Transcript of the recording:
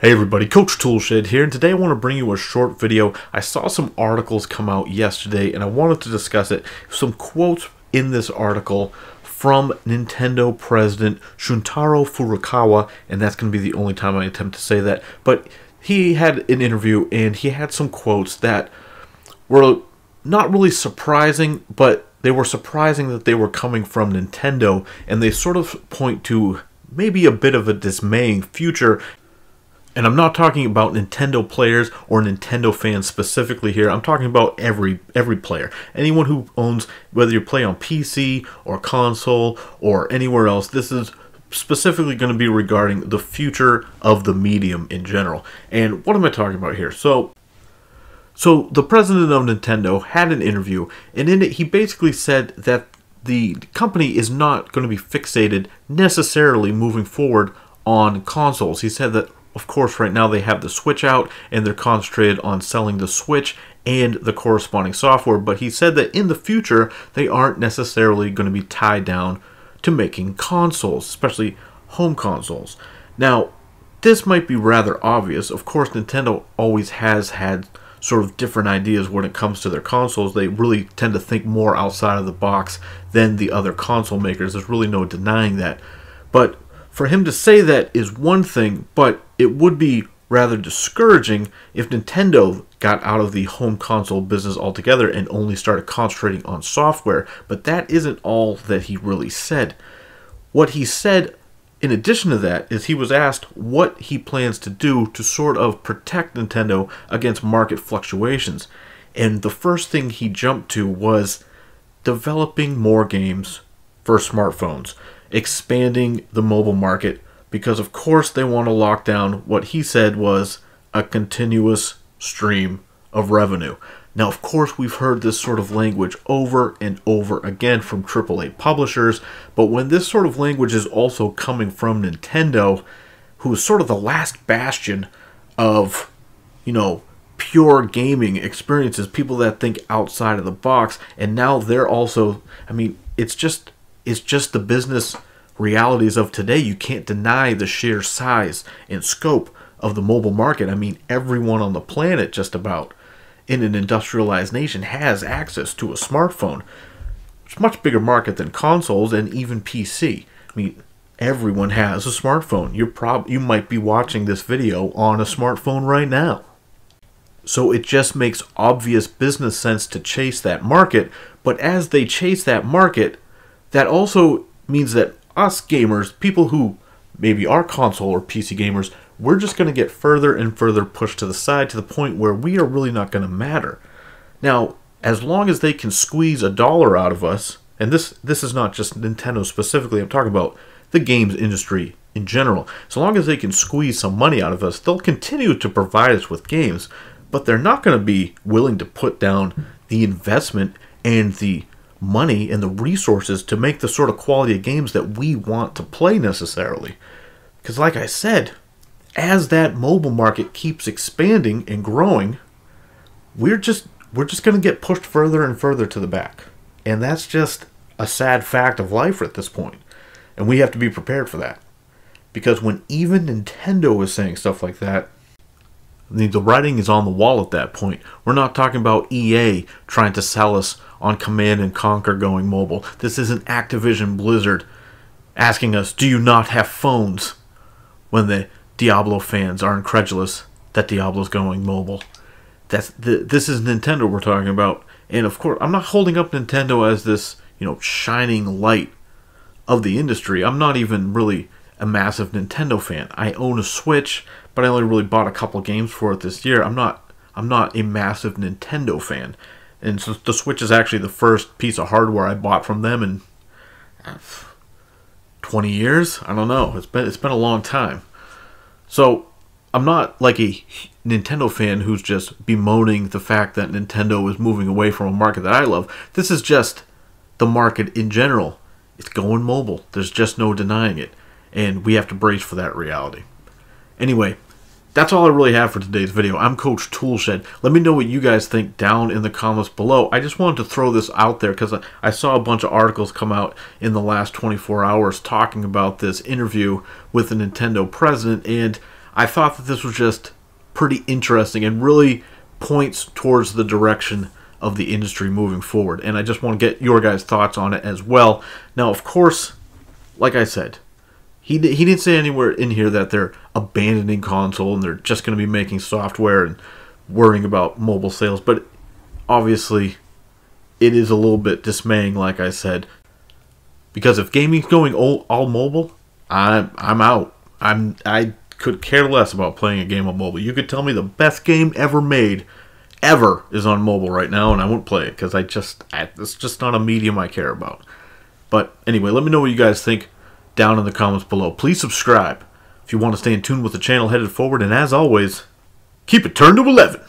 Hey everybody, Coach Toolshed here, and today I want to bring you a short video. I saw some articles come out yesterday and I wanted to discuss it. Some quotes in this article from Nintendo President Shuntaro Furukawa, and that's going to be the only time I attempt to say that. But he had an interview and he had some quotes that were not really surprising, but they were surprising that they were coming from Nintendo, and they sort of point to maybe a bit of a dismaying future. And I'm not talking about Nintendo players or Nintendo fans specifically here. I'm talking about every player. Anyone who owns, whether you play on PC or console or anywhere else, this is specifically going to be regarding the future of the medium in general. And what am I talking about here? So the president of Nintendo had an interview, and in it he basically said that the company is not going to be fixated necessarily moving forward on consoles. He said that, of course, right now they have the Switch out and they're concentrated on selling the Switch and the corresponding software, but he said that in the future they aren't necessarily going to be tied down to making consoles, especially home consoles. Now, this might be rather obvious. Of course, Nintendo always has had sort of different ideas when it comes to their consoles. They really tend to think more outside of the box than the other console makers. There's really no denying that. But for him to say that is one thing, but it would be rather discouraging if Nintendo got out of the home console business altogether and only started concentrating on software. But that isn't all that he really said. What he said, in addition to that, is he was asked what he plans to do to sort of protect Nintendo against market fluctuations. And the first thing he jumped to was developing more games for smartphones, expanding the mobile market, because of course they want to lock down what he said was a continuous stream of revenue. Now, of course, we've heard this sort of language over and over again from AAA publishers, but when this sort of language is also coming from Nintendo, who is sort of the last bastion of, pure gaming experiences, people that think outside of the box, and now they're also, it's just the business realities of today. You can't deny the sheer size and scope of the mobile market. Everyone on the planet, just about, in an industrialized nation, has access to a smartphone. It's a much bigger market than consoles and even PC. Everyone has a smartphone. You might be watching this video on a smartphone right now. So it just makes obvious business sense to chase that market. But as they chase that market, that also means that us gamers, people who maybe are console or PC gamers, we're just going to get further and further pushed to the side, to the point where we are really not going to matter. Now, as long as they can squeeze $1 out of us, and this is not just Nintendo specifically, I'm talking about the games industry in general. So long as they can squeeze some money out of us, they'll continue to provide us with games, but they're not going to be willing to put down the investment and the money and the resources to make the sort of quality of games that we want to play necessarily. Because like I said, as that mobile market keeps expanding and growing, we're just going to get pushed further and further to the back. And that's just a sad fact of life at this point. And we have to be prepared for that. Because when even Nintendo is saying stuff like that, the writing is on the wall at that point. We're not talking about EA trying to sell us on Command & Conquer going mobile. This isn't Activision Blizzard asking us, do you not have phones? When the Diablo fans are incredulous that Diablo's going mobile. This is Nintendo we're talking about. And of course, I'm not holding up Nintendo as this, shining light of the industry. I'm not even really a massive Nintendo fan. I own a Switch, but I only really bought a couple games for it this year. I'm not a massive Nintendo fan. And so the Switch is actually the first piece of hardware I bought from them in 20 years? I don't know. It's been a long time. So I'm not like a Nintendo fan who's just bemoaning the fact that Nintendo is moving away from a market that I love. This is just the market in general. It's going mobile. There's just no denying it. And we have to brace for that reality. Anyway, that's all I really have for today's video. I'm Coach Toolshed. Let me know what you guys think down in the comments below. I just wanted to throw this out there because I saw a bunch of articles come out in the last 24 hours talking about this interview with the Nintendo president, and I thought that this was just pretty interesting and really points towards the direction of the industry moving forward. And I just want to get your guys' thoughts on it as well. Now, of course, like I said, he didn't say anywhere in here that they're abandoning console and they're just going to be making software and worrying about mobile sales. But obviously, it is a little bit dismaying, like I said, because if gaming's going all mobile, I'm out. I could care less about playing a game on mobile. You could tell me the best game ever made, ever, is on mobile right now, and I won't play it because it's just not a medium I care about. But anyway, let me know what you guys think down in the comments below. Please subscribe if you want to stay in tune with the channel headed forward, and as always, keep it turned to 11.